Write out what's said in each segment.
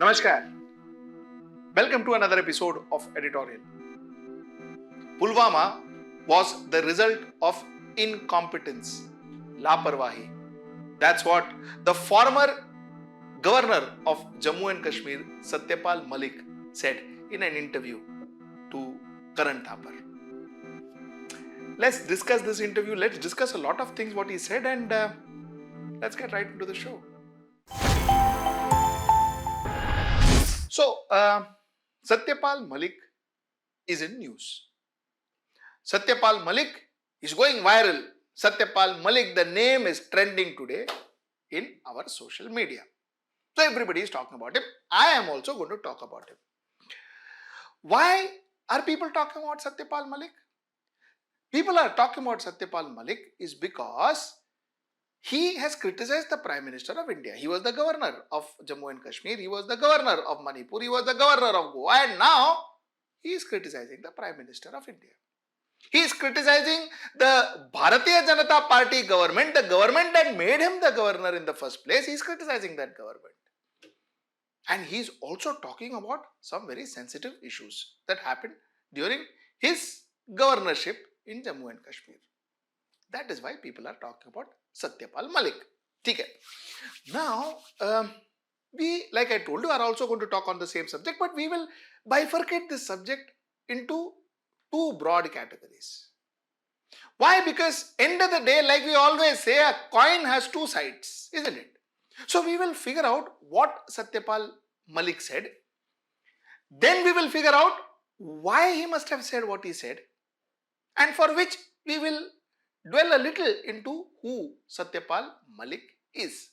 Namaskar. Welcome to another episode of Editorial. Pulwama was the result of incompetence, laparwahi. That's what the former governor of Jammu and Kashmir, Satyapal Malik, said in an interview to Karan Thappar. Let's discuss this interview. Let's discuss a lot of things what he said, and let's get right into the show. So, Satyapal Malik is in news. Satyapal Malik is going viral. Satyapal Malik, the name is trending today in our social media. So, everybody is talking about him. I am also going to talk about him. Why are people talking about Satyapal Malik? People are talking about Satyapal Malik is because he has criticized the Prime Minister of India. He was the governor of Jammu and Kashmir. He was the governor of Manipur. He was the governor of Goa. And now he is criticizing the Prime Minister of India. He is criticizing the Bharatiya Janata Party government, the government that made him the governor in the first place. He is criticizing that government. And he is also talking about some very sensitive issues that happened during his governorship in Jammu and Kashmir. That is why people are talking about Satyapal Malik. Okay. Now, we, like I told you, are also going to talk on the same subject, but we will bifurcate this subject into two broad categories. Why? Because end of the day, like we always say, a coin has two sides, isn't it? So we will figure out what Satyapal Malik said. Then we will figure out why he must have said what he said, and for which we will dwell a little into who Satyapal Malik is.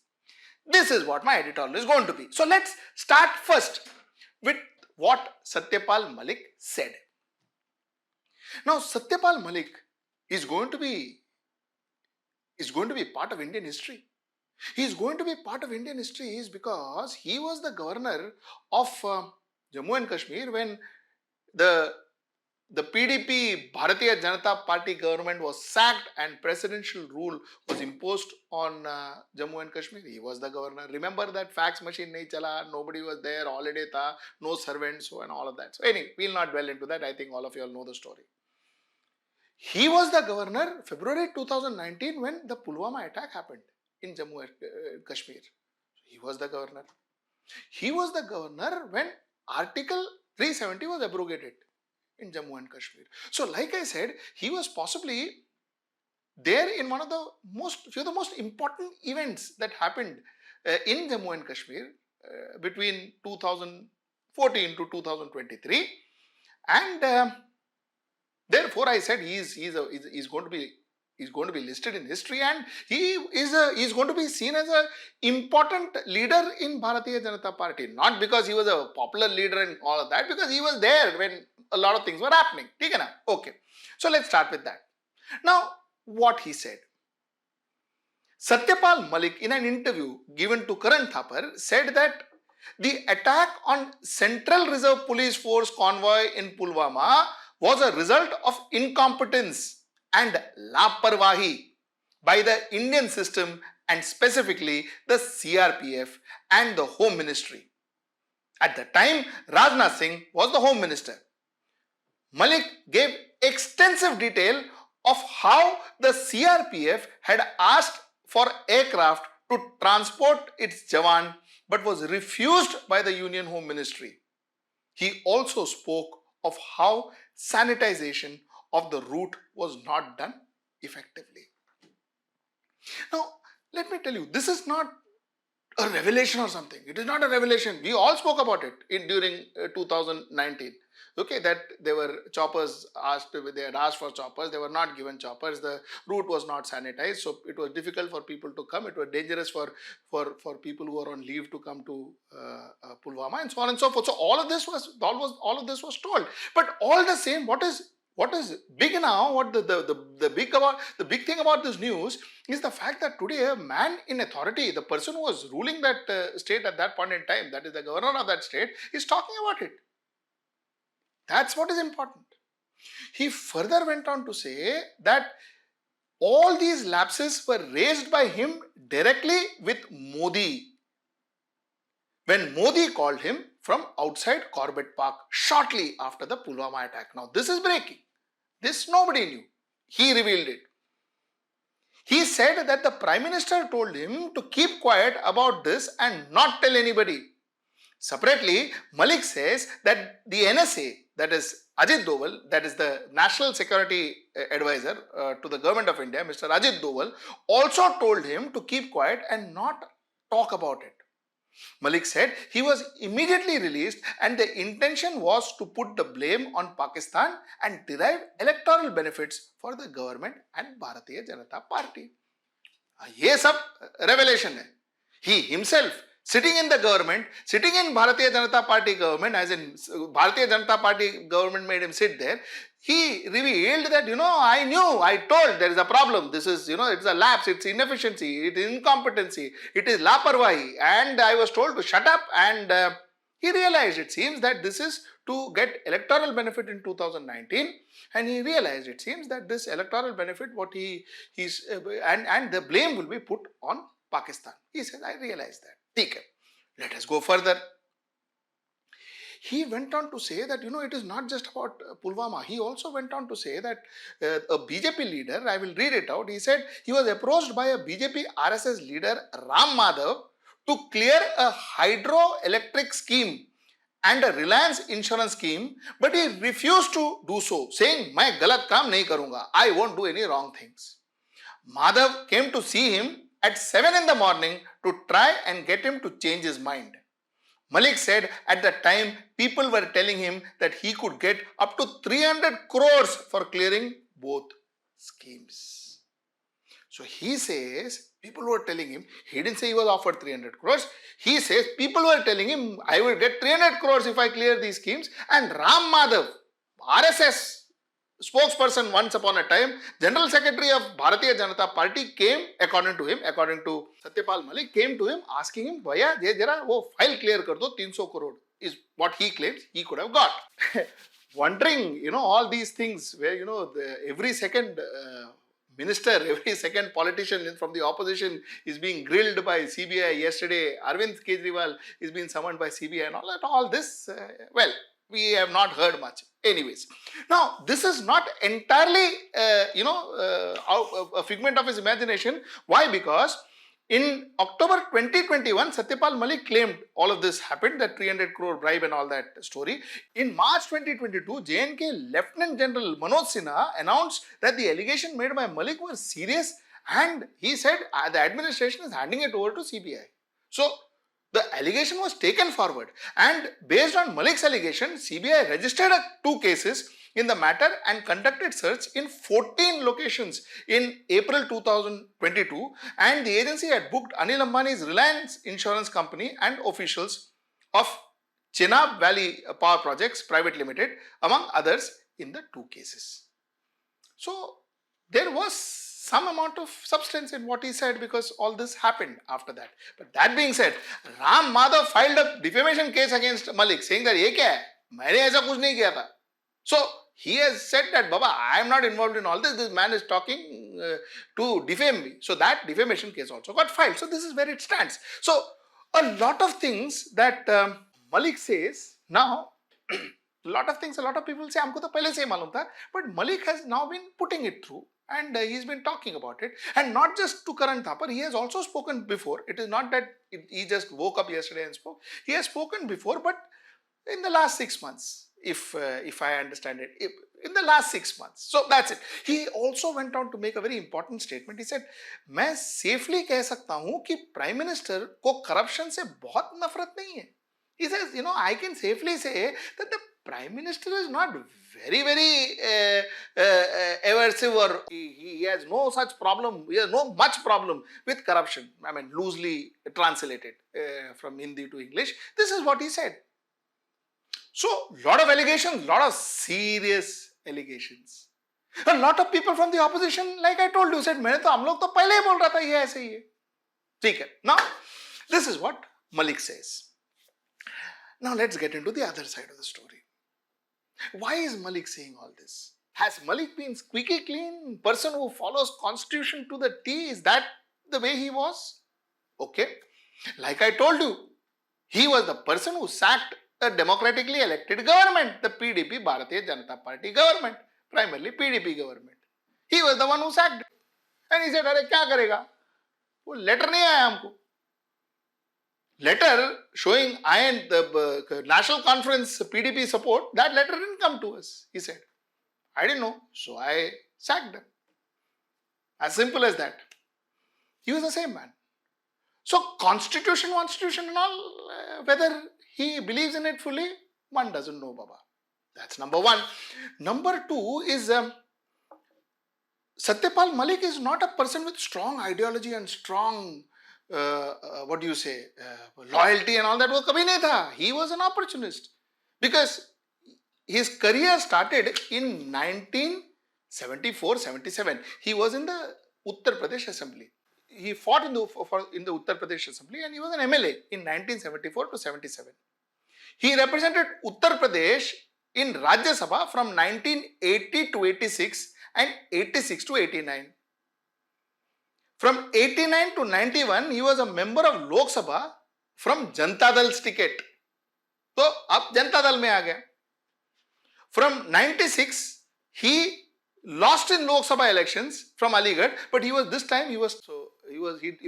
This is what my editorial is going to be. So let's start first with what Satyapal Malik said. Now Satyapal Malik is going to be part of Indian history. He is going to be part of Indian history is because he was the governor of Jammu and Kashmir when the PDP, Bharatiya Janata Party government was sacked and presidential rule was imposed on Jammu and Kashmir. He was the governor. Remember that fax machine nahi chala, nobody was there, holiday tha, no servants, and all of that. So anyway, we will not dwell into that. I think all of you all know the story. He was the governor February 2019 when the Pulwama attack happened in Jammu and Kashmir. He was the governor. He was the governor when Article 370 was abrogated in Jammu and Kashmir. So like I said, he was possibly there in one of the most important events that happened in Jammu and Kashmir between 2014 to 2023, and therefore I said he's going to be listed in history, and he is going to be seen as an important leader in Bharatiya Janata Party. Not because he was a popular leader and all of that, because he was there when a lot of things were happening. Okay. So let's start with that. Now, what he said. Satyapal Malik, in an interview given to Karan Thappar, said that the attack on Central Reserve Police Force convoy in Pulwama was a result of incompetence and laparwahi by the Indian system, and specifically the CRPF and the Home Ministry. At the time, Rajnath Singh was the Home Minister. Malik gave extensive detail of how the CRPF had asked for aircraft to transport its Jawan but was refused by the Union Home Ministry. He also spoke of how sanitization of the route was not done effectively. Now, let me tell you, this is not a revelation or something. It is not a revelation. We all spoke about it during 2019. Okay, that there were choppers they had asked for choppers, they were not given choppers, the route was not sanitized, so it was difficult for people to come, it was dangerous for people who were on leave to come to Pulwama, and so on and so forth. So all of this was told. But all the same, what is big now, what the big thing about this news is the fact that today a man in authority, the person who was ruling that state at that point in time, that is the governor of that state, is talking about it. That's what is important. He further went on to say that all these lapses were raised by him directly with Modi. when Modi called him from outside Corbett Park shortly after the Pulwama attack. Now, this is breaking. This nobody knew. He revealed it. He said that the Prime Minister told him to keep quiet about this and not tell anybody. Separately, Malik says that the NSA, that is Ajit Doval, that is the National Security Advisor to the Government of India, Mr. Ajit Doval, also told him to keep quiet and not talk about it. Malik said he was immediately released and the intention was to put the blame on Pakistan and derive electoral benefits for the government and Bharatiya Janata Party. ये सब revelation है. He himself sitting in the government, sitting in Bharatiya Janata Party government, as in Bharatiya Janata Party government made him sit there, he revealed that, I told there is a problem. This is, it's a lapse, it's inefficiency, it is incompetency, it is laparwahi, and I was told to shut up, and he realized, it seems, that this is to get electoral benefit in 2019, and he realized, it seems, that this electoral benefit, and the blame will be put on Pakistan. He says, I realized that. Okay, let us go further. He went on to say that, it is not just about Pulwama. He also went on to say that a BJP leader, I will read it out, he said he was approached by a BJP RSS leader, Ram Madhav, to clear a hydroelectric scheme and a Reliance insurance scheme, but he refused to do so, saying, "मैं गलत काम नहीं करूँगा. I won't do any wrong things." Madhav came to see him at 7 in the morning to try and get him to change his mind. Malik said at that time people were telling him that he could get up to 300 crores for clearing both schemes. So he says people were telling him, he didn't say he was offered 300 crores. He says people were telling him, I will get 300 crores if I clear these schemes. And Ram Madhav, RSS spokesperson once upon a time, General Secretary of Bharatiya Janata Party came, according to Satyapal Malik, came to him asking him, Bhaiya, ye jara wo file clear kar do, 300 crore is what he claims he could have got. Wondering, all these things where, every second minister, every second politician from the opposition is being grilled by CBI. Yesterday, Arvind Kejriwal is being summoned by CBI and all that. All this, we have not heard much. Anyways, now this is not entirely, a figment of his imagination. Why? Because in October 2021, Satyapal Malik claimed all of this happened, that 300 crore bribe and all that story. In March 2022, J&K Lieutenant General Manoj Sinha announced that the allegation made by Malik was serious, and he said the administration is handing it over to CBI. So the allegation was taken forward, and based on Malik's allegation, CBI registered 2 cases in the matter and conducted search in 14 locations in April 2022, and the agency had booked Anil Ambani's Reliance Insurance Company and officials of Chenab Valley Power Projects Private Limited, among others, in the 2 cases. So there was some amount of substance in what he said, because all this happened after that. But that being said, Ram Madhav filed a defamation case against Malik, saying that ye kya hai? Maine aisa kuch nahi kiya tha. So he has said that, Baba, I am not involved in all this. This man is talking to defame me. So that defamation case also got filed. So this is where it stands. So a lot of things that Malik says now, a lot of people say, humko to pehle se hi malum tha, but Malik has now been putting it through. And he's been talking about it, and not just to Karan Thappar, he has also spoken before. It is not that he just woke up yesterday and spoke. He has spoken before, but in the last 6 months, if I understand it, in the last 6 months. So that's it. He also went on to make a very important statement. He said, मैं safely कह सकता हूँ कि Prime Minister को corruption से बहुत नफरत नहीं है. He says, I can safely say that the Prime Minister is not very aversive, or he has no such problem, he has no much problem with corruption. I mean, loosely translated from Hindi to English. This is what he said. So, lot of allegations, lot of serious allegations. A lot of people from the opposition, like I told you, said, मैंने तो हम लोग तो पहले ही बोल रहा था ये ऐसे ही है. ठीक है. Now, this is what Malik says. Now, let's get into the other side of the story. Why is Malik saying all this? Has Malik been squeaky clean, person who follows constitution to the T? Is that the way he was? Okay. Like I told you, He was the person who sacked a democratically elected government, the PDP, Bharatiya Janata Party government, primarily PDP government. He was the one who sacked it. And he said, अरे क्या करेगा? वो letter नहीं आया हमको. Letter showing iron the national conference PDP support, that letter didn't come to us. He said, I didn't know, so I sacked them. As simple as that. He was the same man. So constitution and all, whether he believes in it fully, one doesn't know, Baba. That's number one. Number two is Satyapal Malik is not a person with strong ideology and strong loyalty and all that. वो कभी नहीं था. He was an opportunist because his career started in 1974-77. He was in the Uttar Pradesh Assembly. He fought in the Uttar Pradesh Assembly and he was an MLA in 1974 to 77. He represented Uttar Pradesh in Rajya Sabha from 1980 to 86 and 86 to 89. From 89 to 91, he was a member of Lok Sabha from Janata Dal's ticket. So, ab Janata Dal mein aa gaya. From 96, he lost in Lok Sabha elections from Aligarh, but he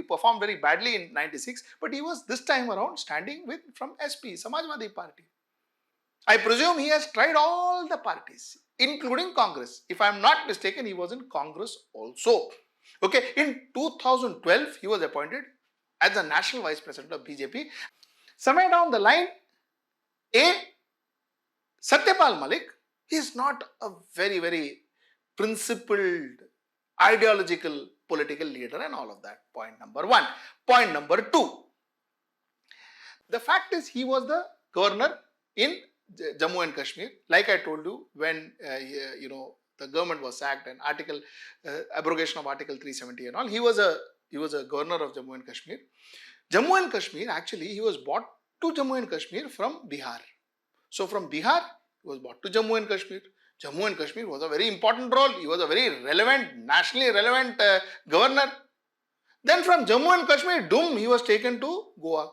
performed very badly in 96, but he was this time around standing from SP, Samajwadi Party. I presume he has tried all the parties, including Congress. If I am not mistaken, he was in Congress also. Okay, in 2012, he was appointed as the National Vice President of BJP. Somewhere down the line, Satyapal Malik, he is not a very, very principled, ideological, political leader and all of that. Point number one. Point number two. The fact is, he was the governor in Jammu and Kashmir. Like I told you, when the government was sacked and abrogation of Article 370 and all, he was a governor of Jammu and Kashmir. Jammu and Kashmir, actually, he was brought to Jammu and Kashmir from Bihar. So from Bihar, he was brought to Jammu and Kashmir. Jammu and Kashmir was a very important role. He was a very relevant, nationally relevant governor. Then from Jammu and Kashmir, he was taken to Goa.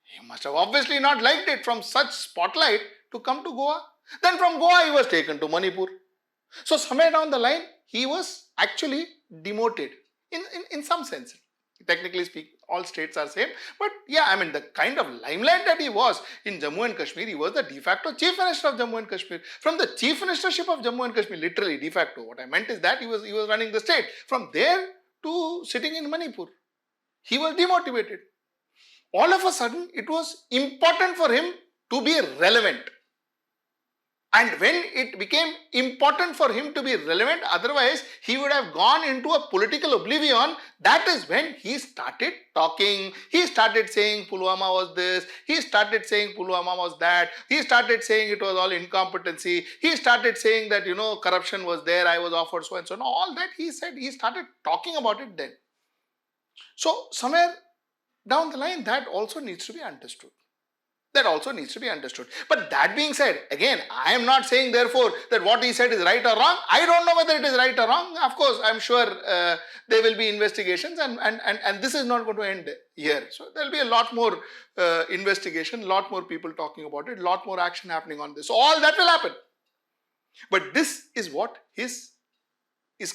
He must have obviously not liked it from such spotlight to come to Goa. Then from Goa, he was taken to Manipur. So somewhere down the line, he was actually demoted in some sense. Technically speaking, all states are same. But yeah, I mean, the kind of limelight that he was in Jammu and Kashmir, he was the de facto chief minister of Jammu and Kashmir. From the chief ministership of Jammu and Kashmir, literally de facto, what I meant is that he was running the state. From there to sitting in Manipur, he was demotivated. All of a sudden, it was important for him to be relevant. And when it became important for him to be relevant, otherwise he would have gone into a political oblivion. That is when he started talking. He started saying Pulwama was this. He started saying Pulwama was that. He started saying it was all incompetency. He started saying that, corruption was there. I was offered so and so. All that he said, he started talking about it then. So somewhere down the line, that also needs to be understood. That also needs to be understood. But that being said, again, I am not saying therefore that what he said is right or wrong. I don't know whether it is right or wrong. Of course, I am sure there will be investigations and this is not going to end here. So there will be a lot more investigation, a lot more people talking about it, a lot more action happening on this. So all that will happen. But this is what his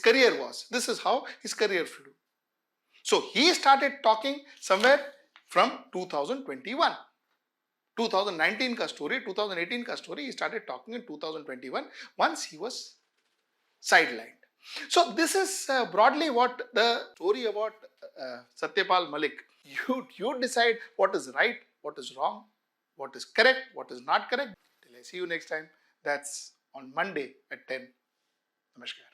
career was. This is how his career flew. So he started talking somewhere from 2021. 2019 ka story, 2018 ka story, he started talking in 2021 once he was sidelined. So this is broadly what the story about Satyapal Malik. You decide what is right, what is wrong, what is correct, what is not correct. Till I see you next time. That's on Monday at 10. Namaskar.